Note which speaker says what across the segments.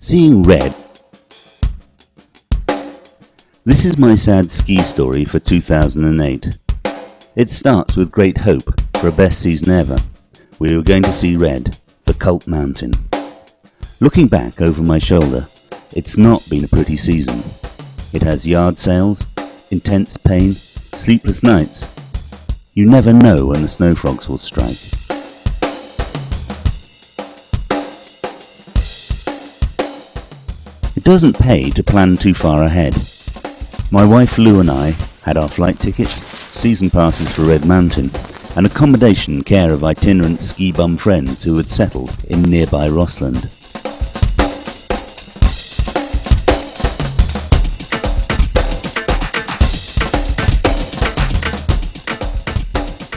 Speaker 1: Seeing red. This is my sad ski story for 2008. It starts with great hope for a best season ever. We were going to see red, the cult mountain. Looking back over my shoulder, it's not been a pretty season. It has yard sales, intense pain, sleepless nights. You never know when the snow frogs will strike. It doesn't pay to plan too far ahead. My wife Lou and I had our flight tickets, season passes for Red Mountain, and accommodation care of itinerant ski bum friends who had settled in nearby Rossland.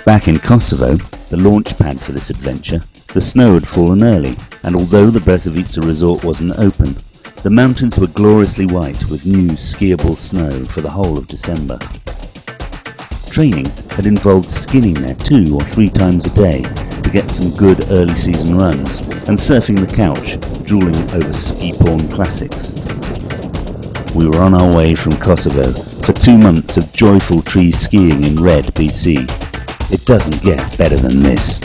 Speaker 1: Back in Kosovo, the launch pad for this adventure, the snow had fallen early, and although the Brezovica resort wasn't open, the mountains were gloriously white with new skiable snow for the whole of December. Training had involved skinning there 2 or 3 times a day to get some good early season runs, and surfing the couch, drooling over ski porn classics. We were on our way from Kosovo for 2 months of joyful tree skiing in Red, BC. It doesn't get better than this.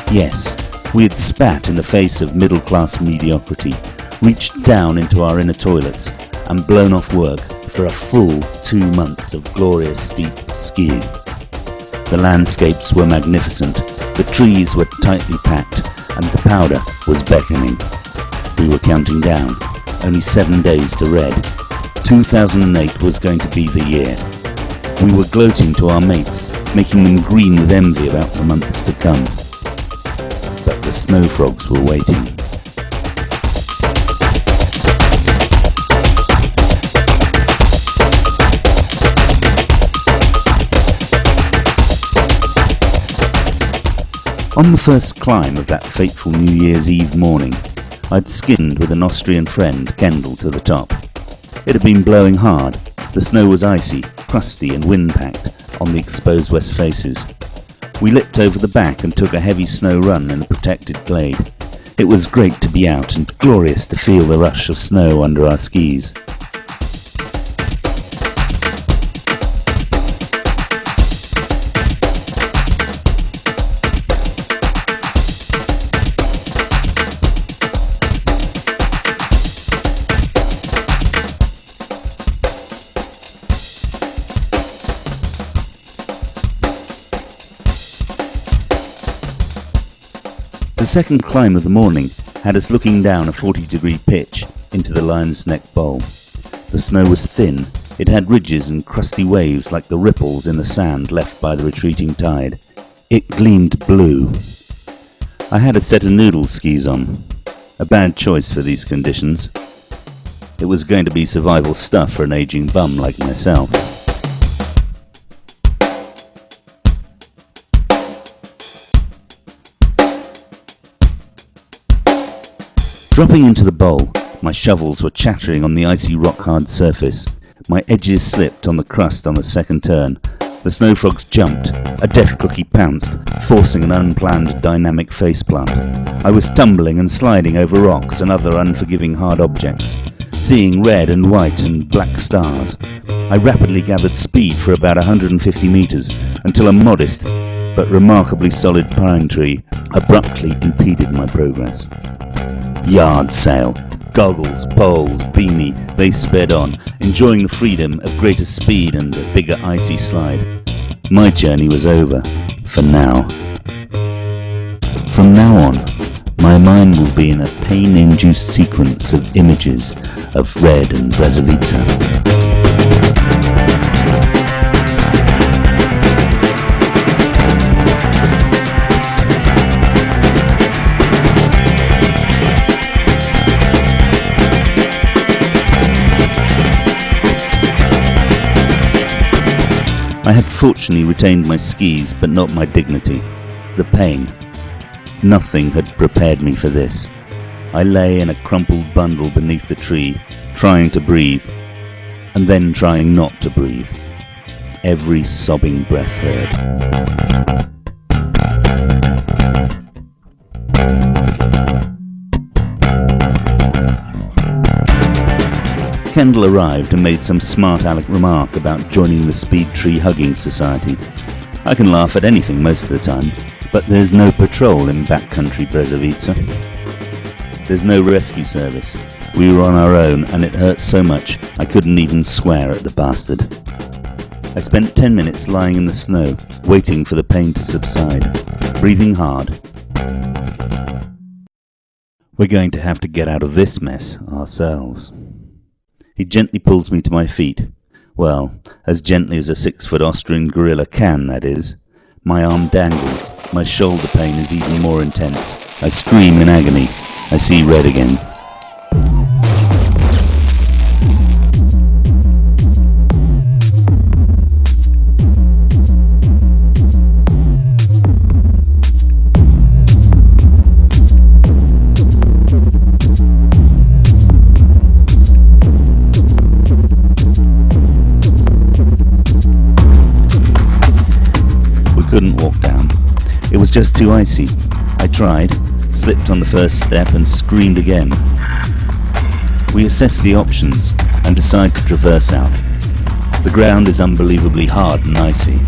Speaker 1: Yes, we had spat in the face of middle-class mediocrity, reached down into our inner toilets, and blown off work for a full 2 months of glorious steep skiing. The landscapes were magnificent, the trees were tightly packed, and the powder was beckoning. We were counting down, only 7 days to Red. 2008 was going to be the year. We were gloating to our mates, making them green with envy about the months to come. But the snow frogs were waiting. On the first climb of that fateful New Year's Eve morning, I'd skinned with an Austrian friend, Kendall, to the top. It had been blowing hard. The snow was icy, crusty and wind-packed on the exposed west faces. We lipped over the back and took a heavy snow run in a protected glade. It was great to be out and glorious to feel the rush of snow under our skis. The second climb of the morning had us looking down a 40-degree pitch into the Lion's Neck Bowl. The snow was thin, it had ridges and crusty waves like the ripples in the sand left by the retreating tide. It gleamed blue. I had a set of noodle skis on. A bad choice for these conditions. It was going to be survival stuff for an aging bum like myself. Dropping into the bowl, my shovels were chattering on the icy rock-hard surface. My edges slipped on the crust on the second turn. The snow frogs jumped. A death cookie pounced, forcing an unplanned dynamic faceplant. I was tumbling and sliding over rocks and other unforgiving hard objects, seeing red and white and black stars. I rapidly gathered speed for about 150 meters until a modest but remarkably solid pine tree abruptly impeded my progress. Yard sail, goggles, poles, beanie, they sped on, enjoying the freedom of greater speed and a bigger icy slide. My journey was over, for now. From now on, my mind will be in a pain-induced sequence of images of Red and Brezovica. I had fortunately retained my skis, but not my dignity. The pain. Nothing had prepared me for this. I lay in a crumpled bundle beneath the tree, trying to breathe, and then trying not to breathe. Every sobbing breath heard. Kendall arrived and made some smart aleck remark about joining the Speed Tree Hugging Society. I can laugh at anything most of the time, but there's no patrol in backcountry Brezovica. There's no rescue service. We were on our own, and it hurt so much I couldn't even swear at the bastard. I spent 10 minutes lying in the snow, waiting for the pain to subside, breathing hard. We're going to have to get out of this mess ourselves. He gently pulls me to my feet. Well, as gently as a 6-foot Austrian gorilla can, that is. My arm dangles. My shoulder pain is even more intense. I scream in agony. I see red again. Couldn't walk down. It was just too icy. I tried, slipped on the first step and screamed again. We assess the options and decide to traverse out. The ground is unbelievably hard and icy.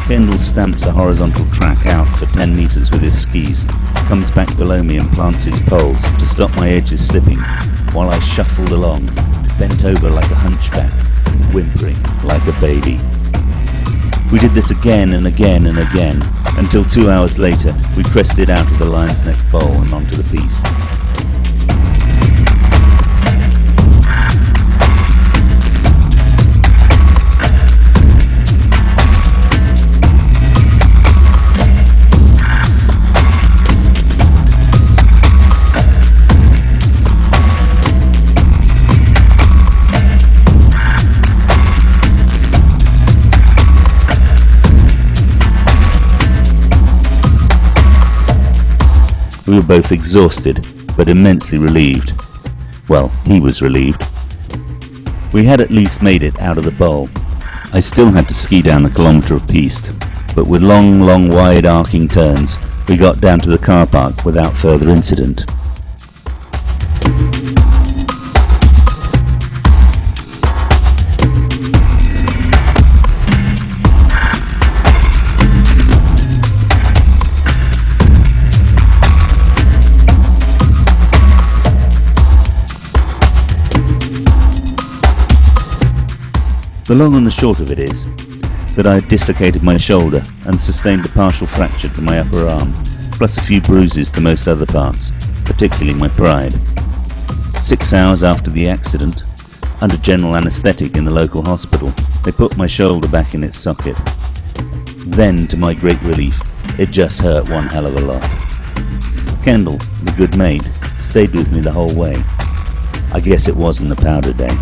Speaker 1: Kendall stamps a horizontal track out for 10 meters with his skis, comes back below me and plants his poles to stop my edges slipping, while I shuffled along, bent over like a hunchback, whimpering like a baby. We did this again and again and again, until 2 hours later we crested out of the Lion's Neck Bowl and onto the piste. We were both exhausted, but immensely relieved. Well, he was relieved. We had at least made it out of the bowl. I still had to ski down a kilometre of piste, but with long, wide arcing turns, we got down to the car park without further incident. The long and the short of it is that I had dislocated my shoulder and sustained a partial fracture to my upper arm, plus a few bruises to most other parts, particularly my pride. 6 hours after the accident, under general anaesthetic in the local hospital, they put my shoulder back in its socket. Then, to my great relief, it just hurt one hell of a lot. Kendall, the good mate, stayed with me the whole way. I guess it wasn't the powder day.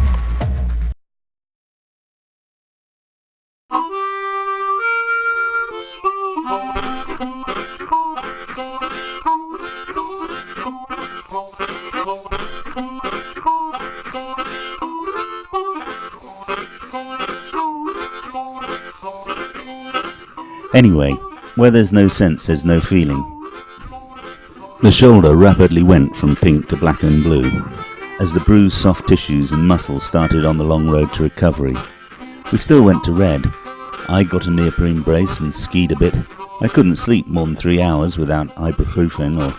Speaker 1: Anyway, where there's no sense, there's no feeling. The shoulder rapidly went from pink to black and blue, as the bruised soft tissues and muscles started on the long road to recovery. We still went to red. I got a neoprene brace and skied a bit. I couldn't sleep more than 3 hours without ibuprofen or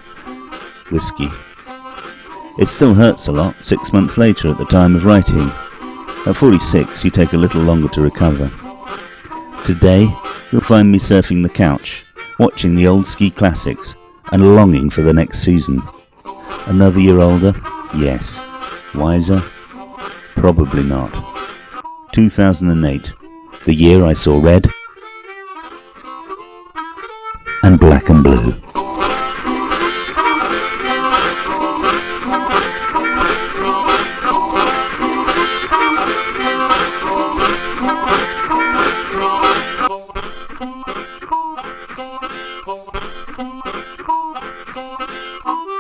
Speaker 1: whiskey. It still hurts a lot 6 months later at the time of writing. At 46, you take a little longer to recover. Today, you'll find me surfing the couch, watching the old ski classics, and longing for the next season. Another year older? Yes. Wiser? Probably not. 2008, the year I saw red and black and blue.
Speaker 2: Oh,